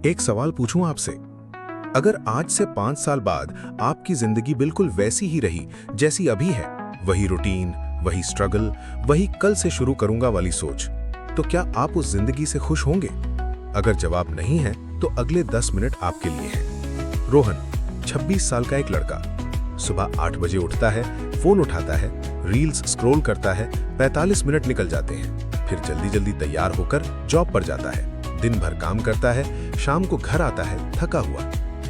एक सवाल पूछूं आपसे। अगर आज से 5 साल बाद आपकी जिंदगी बिल्कुल वैसी ही रही जैसी अभी है, वही रूटीन, वही स्ट्रगल, वही कल से शुरू करूंगा वाली सोच, तो क्या आप उस जिंदगी से खुश होंगे? अगर जवाब नहीं है तो अगले 10 मिनट आपके लिए हैं। रोहन 26 साल का एक लड़का, सुबह 8 बजे उठता है, फोन उठाता है, रील्स स्क्रॉल करता है, 45 मिनट निकल जाते हैं, फिर जल्दी जल्दी तैयार होकर जॉब पर जाता है, दिन भर काम करता है, शाम को घर आता है थका हुआ,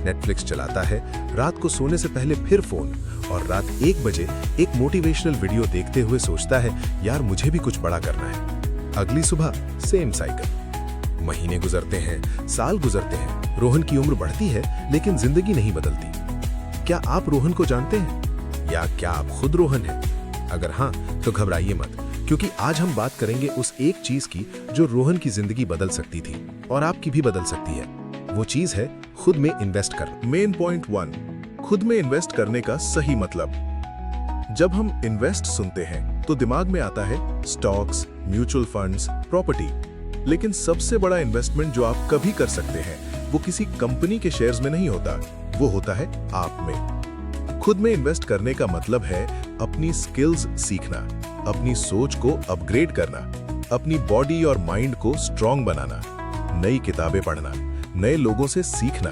नेटफ्लिक्स चलाता है, रात को सोने से पहले फिर फोन, और रात 1 बजे एक मोटिवेशनल वीडियो देखते हुए सोचता है, यार मुझे भी कुछ बड़ा करना है। अगली सुबह सेम साइकिल। महीने गुजरते हैं, साल गुजरते हैं, रोहन की उम्र बढ़ती है लेकिन जिंदगी नहीं बदलती। क्या आप रोहन को जानते हैं, या क्या आप खुद रोहन हैं? अगर हाँ तो घबराइए मत, क्योंकि आज हम बात करेंगे उस एक चीज की जो रोहन की जिंदगी बदल सकती थी और आपकी भी बदल सकती है। वो चीज है खुद में इन्वेस्ट कर। मेन पॉइंट 1, खुद में इन्वेस्ट करने का सही मतलब। जब हम इन्वेस्ट सुनते हैं तो दिमाग में आता है स्टॉक्स, म्यूचुअल फंड्स, प्रॉपर्टी। लेकिन सबसे बड़ा इन्वेस्टमेंट जो आप कभी कर सकते हैं वो किसी कंपनी के शेयर्स में नहीं होता, वो होता है आप में। खुद में इन्वेस्ट करने का मतलब है अपनी स्किल्स सीखना, अपनी सोच को अपग्रेड करना, अपनी बॉडी और माइंड को स्ट्रॉन्ग बनाना, नई किताबें पढ़ना, नए लोगों से सीखना,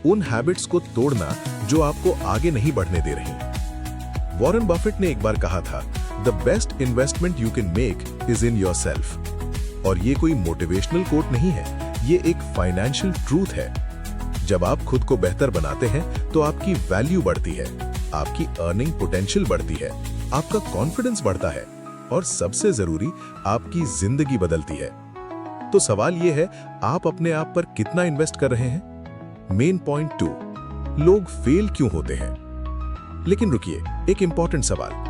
उन हैबिट्स को तोड़ना जो आपको आगे नहीं बढ़ने दे रही। वॉरेन बफेट ने एक बार कहा था, the best investment you can make is in yourself. और ये कोई मोटिवेशनल कोट नहीं है, ये एक फाइनेंशियल ट्रूथ है। जब आप खुद को बेहतर बनाते हैं तो आपकी वैल्यू बढ़ती है, आपकी अर्निंग पोटेंशियल बढ़ती है, आपका कॉन्फिडेंस बढ़ता है, और सबसे जरूरी आपकी जिंदगी बदलती है। तो सवाल यह है, आप अपने आप पर कितना इन्वेस्ट कर रहे हैं? मेन पॉइंट 2, लोग फेल क्यों होते हैं? लेकिन रुकिए, एक इंपॉर्टेंट सवाल,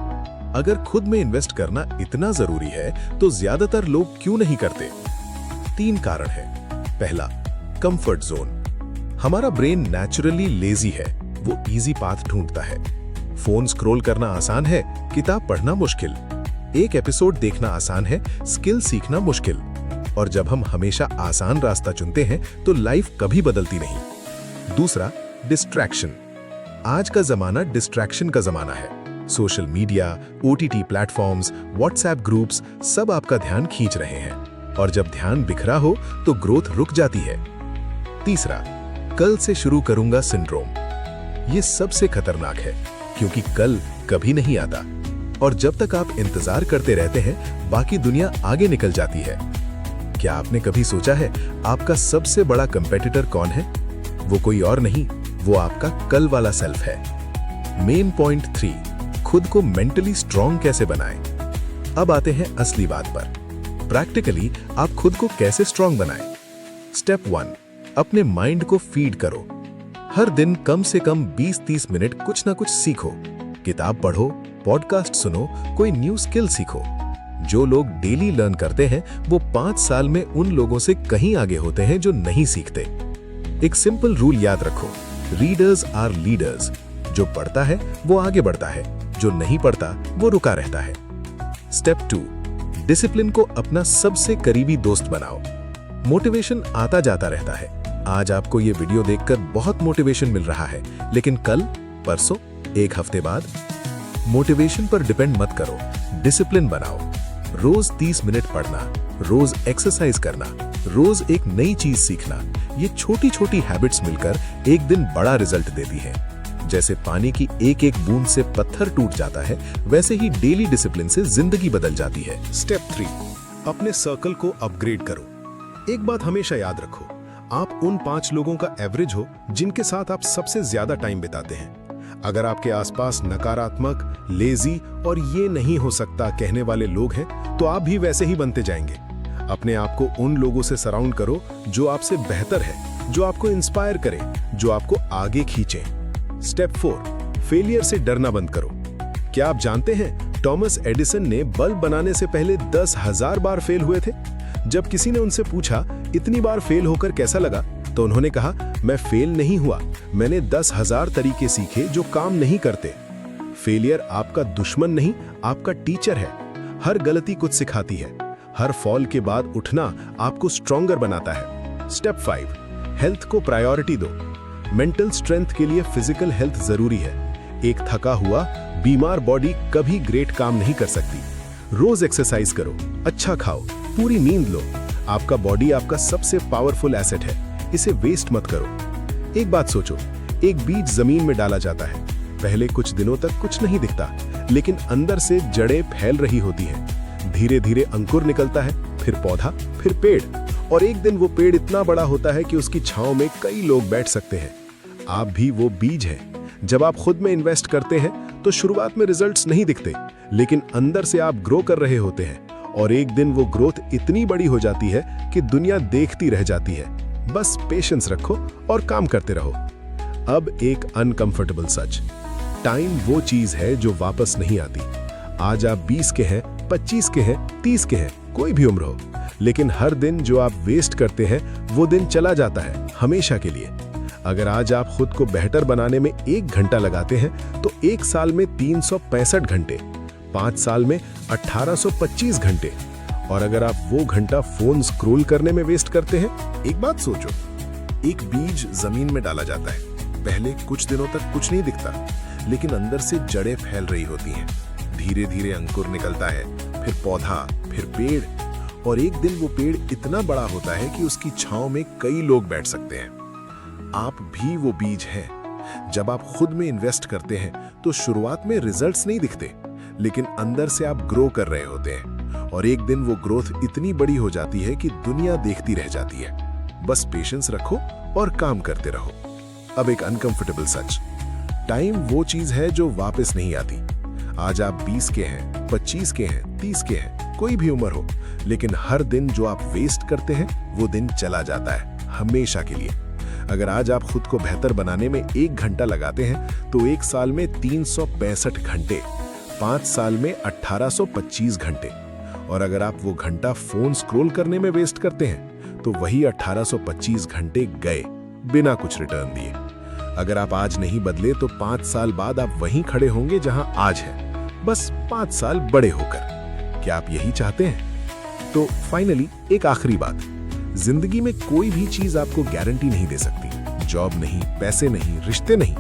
अगर खुद में इन्वेस्ट करना इतना जरूरी है तो ज्यादातर लोग क्यों नहीं करते? 3 कारण है। पहला, कंफर्ट जोन। हमारा ब्रेन नेचुरली लेजी है, वो इजी पाथ ढूंढता है। फोन स्क्रॉल करना आसान है, किताब पढ़ना मुश्किल। एक एपिसोड देखना आसान है, स्किल सीखना मुश्किल। और जब हम हमेशा आसान रास्ता चुनते हैं तो लाइफ कभी बदलती नहीं। दूसरा, डिस्ट्रैक्शन। आज का जमाना डिस्ट्रैक्शन का जमाना है। Social media, OTT platforms, WhatsApp groups सब आपका ध्यान खींच रहे हैं, और जब ध्यान बिखरा हो तो ग्रोथ रुक जाती है। तीसरा, कल से शुरू करूंगा सिंड्रोम। ये सबसे खतरनाक है, क्योंकि कल कभी नहीं आता, और जब तक आप इंतजार करते रहते हैं बाकी दुनिया आगे निकल जाती है। क्या आपने कभी सोचा है आपका सबसे बड़ा कंपेटिटर कौन है? वो कोई और नहीं, वो आपका कल वाला सेल्फ है। मेन पॉइंट 3, खुद को मेंटली स्ट्रॉन्ग कैसे बनाएं? अब आते हैं असली बात पर। प्रैक्टिकली आप खुद को कैसे स्ट्रॉन्ग बनाएं? स्टेप 1, अपने माइंड को फीड करो। हर दिन कम से कम 20-30 मिनट कुछ ना कुछ सीखो। किताब पढ़ो, पॉडकास्ट सुनो, कोई न्यू स्किल सीखो। जो लोग डेली लर्न करते हैं वो 5 साल में उन लोगों से कहीं आगे होते हैं जो नहीं सीखते। एक सिंपल रूल याद रखो, रीडर्स आर लीडर्स। जो पढ़ता है वो आगे बढ़ता है, जो नहीं पढ़ता वो रुका रहता है। स्टेप 2, डिसिप्लिन को अपना सबसे करीबी दोस्त बनाओ। मोटिवेशन आता जाता रहता है। आज आपको ये वीडियो देखकर बहुत मोटिवेशन मिल रहा है, लेकिन कल, परसों, 1 हफ्ते बाद? मोटिवेशन पर डिपेंड मत करो, डिसिप्लिन बनाओ। रोज 30 मिनट पढ़ना, रोज एक्सरसाइज करना, रोज एक नई चीज सीखना, ये छोटी छोटी हैबिट्स मिलकर एक दिन बड़ा रिजल्ट देती है। जैसे पानी की एक एक बूंद से पत्थर टूट जाता है, वैसे ही डेली डिसिप्लिन से जिंदगी बदल जाती है। स्टेप 3, अपने सर्कल को अपग्रेड करो। एक बात हमेशा याद रखो, आप उन 5 लोगों का एवरेज हो जिनके साथ आप सबसे ज्यादा टाइम बिताते हैं। अगर आपके आसपास नकारात्मक, लेजी और ये नहीं हो सकता कहने वाले लोग हैं, तो आप भी वैसे ही बनते जाएंगे। अपने आप को उन लोगों से सराउंड करो जो आपसे बेहतर है, जो आपको इंस्पायर करे, जो आपको आगे खींचे। स्टेप 4, फेलियर से डरना बंद करो। क्या आप जानते हैं थॉमस एडिसन ने बल्ब बनाने से पहले 10,000 बार फेल हुए थे? जब किसी ने उनसे पूछा इतनी बार फेल होकर कैसा लगा, तो उन्होंने कहा, मैं फेल नहीं हुआ, मैंने 10,000 तरीके सीखे जो काम नहीं करते। फेलियर आपका दुश्मन नहीं, आपका टीचर है। हर गलती कुछ सिखाती है। हर फॉल के बाद उठना आपको स्ट्रॉन्गर बनाता है। स्टेप 5, हेल्थ को प्रायोरिटी दो। मेंटल स्ट्रेंथ के लिए फिजिकल हेल्थ जरूरी है। एक थका हुआ, बीमार बॉडी कभी ग्रेट काम नहीं कर सकती। रोज एक्सरसाइज करो, अच्छा खाओ, पूरी नींद लो। आपका बॉडी आपका सबसे पावरफुल एसेट है, इसे वेस्ट मत करो। एक बात सोचो, एक बीज जमीन में डाला जाता है। पहले कुछ दिनों तक कुछ नहीं दिखता, लेकिन अंदर से जड़ें फैल रही होती हैं। धीरे धीरे अंकुर निकलता है, फिर पौधा, फिर पेड़, और एक दिन वो पेड़ इतना बड़ा होता है कि उसकी छांव में कई लोग बैठ सकते हैं। आप भी वो बीज हैं। जब आप खुद में इन्वेस्ट करते हैं तो शुरुआत में रिजल्ट्स नहीं दिखते, लेकिन अंदर से आप ग्रो कर रहे होते हैं, और एक दिन वो ग्रोथ इतनी बड़ी हो जाती है कि दुनिया देखती रह जाती है। बस पेशेंस रखो और काम करते रहो। अब एक अनकंफर्टेबल सच, टाइम वो चीज है जो वापस नहीं आती। आज आप 20 के हैं, 25 के हैं, 30 के हैं, कोई भी उम्र हो, लेकिन हर दिन जो आप वेस्ट करते हैं वो दिन चला जाता है, हमेशा के लिए। अगर आज आप खुद को बेहतर बनाने में 1 घंटा लगाते हैं तो 1 साल में 365 घंटे, 5 साल में 1825 घंटे। और अगर आप वो घंटा फोन स्क्रॉल करने में वेस्ट करते हैं, एक बात सोचो, एक बीज जमीन में डाला जाता है। पहले कुछ दिनों तक कुछ नहीं दिखता, लेकिन अंदर से जड़ें फैल रही होती हैं। धीरे धीरे अंकुर निकलता है, फिर पौधा, फिर पेड़, और एक दिन वो पेड़ इतना बड़ा होता है कि उसकी छांव में कई लोग बैठ सकते हैं। आप भी वो बीज हैं। जब आप खुद में इन्वेस्ट करते हैं तो शुरुआत में रिजल्ट्स नहीं दिखते, लेकिन अंदर से आप ग्रो कर रहे होते हैं, और एक दिन वो ग्रोथ इतनी बड़ी हो जाती है कि दुनिया देखती रह जाती है। बस पेशेंस रखो और काम करते रहो। अब एक अनकंफर्टेबल सच, टाइम वो चीज है जो वापस नहीं आती। आज आप 20 के हैं, 25 के हैं, 30 के हैं, कोई भी उम्र हो, लेकिन हर दिन जो आप वेस्ट करते हैं वो दिन चला जाता है, हमेशा के लिए। अगर आज आप खुद को बेहतर बनाने में 1 घंटा लगाते हैं तो 1 साल में 365 घंटे, 5 साल में 1825 घंटे, और अगर आप वो घंटा फोन स्क्रॉल करने में वेस्ट करते हैं तो वही 1825 घंटे गए, बिना कुछ रिटर्न दिए। अगर आप आज नहीं बदले तो 5 साल बाद आप वहीं खड़े होंगे जहां आज है, बस 5 साल बड़े होकर। क्या आप यही चाहते हैं? तो फाइनली एक आखिरी बात, जिंदगी में कोई भी चीज आपको गारंटी नहीं दे सकती। जॉब नहीं, पैसे नहीं, रिश्ते नहीं,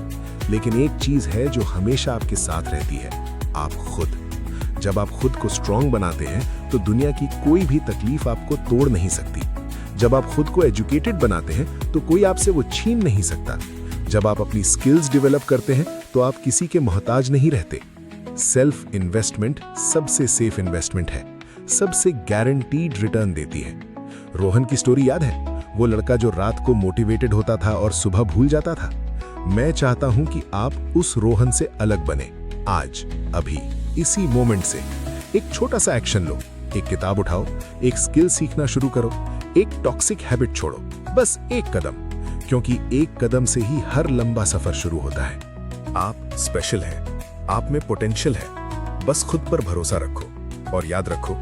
लेकिन एक चीज है जो हमेशा आपके साथ रहती है, आप खुद। जब आप खुद को स्ट्रांग बनाते हैं तो दुनिया की कोई भी तकलीफ आपको तोड़ नहीं सकती। जब आप खुद को एजुकेटेड बनाते हैं तो कोई आपसे वो छीन नहीं सकता। जब आप अपनी स्किल्स डेवलप करते हैं तो आप किसी के मोहताज नहीं रहते। सेल्फ इन्वेस्टमेंट सबसे सेफ इन्वेस्टमेंट है, सबसे गारंटीड रिटर्न देती है। रोहन की स्टोरी याद है? वो लड़का जो रात को मोटिवेटेड होता था और सुबह भूल जाता था। मैं चाहता हूं कि आप उस रोहन से अलग बने। आज, अभी, इसी मोमेंट से एक छोटा सा एक्शन लो। एक किताब उठाओ, एक स्किल सीखना शुरू करो, एक टॉक्सिक हैबिट छोड़ो, बस एक कदम, क्योंकि एक कदम से ही हर लंबा सफर शुरू होता है। आप स्पेशल हैं, आप में पोटेंशियल है, बस खुद पर भरोसा रखो। और याद रखो,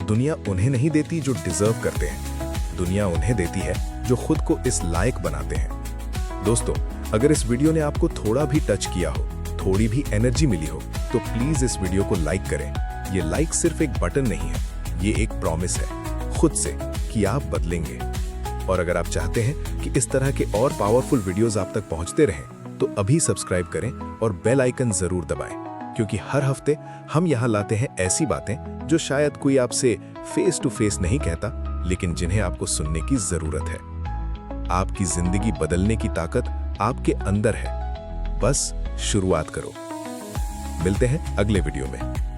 दुनिया उन्हें नहीं देती जो डिजर्व करते हैं, दुनिया उन्हें देती है जो खुद को इस लायक बनाते हैं। दोस्तों, अगर इस वीडियो ने आपको थोड़ा भी टच किया हो, थोड़ी भी एनर्जी मिली हो, तो प्लीज इस वीडियो को लाइक करें। ये लाइक सिर्फ एक बटन नहीं है, ये एक प्रॉमिस है खुद से कि आप बदलेंगे। और अगर आप चाहते हैं कि इस तरह के और पावरफुल वीडियोस आप तक पहुंचते रहें, तो अभी सब्सक्राइब करें और बेल आइकन जरूर दबाएं, क्योंकि हर हफ्ते हम यहाँ लाते हैं ऐसी बातें जो शायद कोई आपसे फेस टू फेस नहीं कहता, लेकिन जिन्हें आपको सुनने की जरूरत है। आपकी जिंदगी बदलने की ताकत आपके अंदर है, बस शुरुआत करो। मिलते हैं अगले वीडियो में।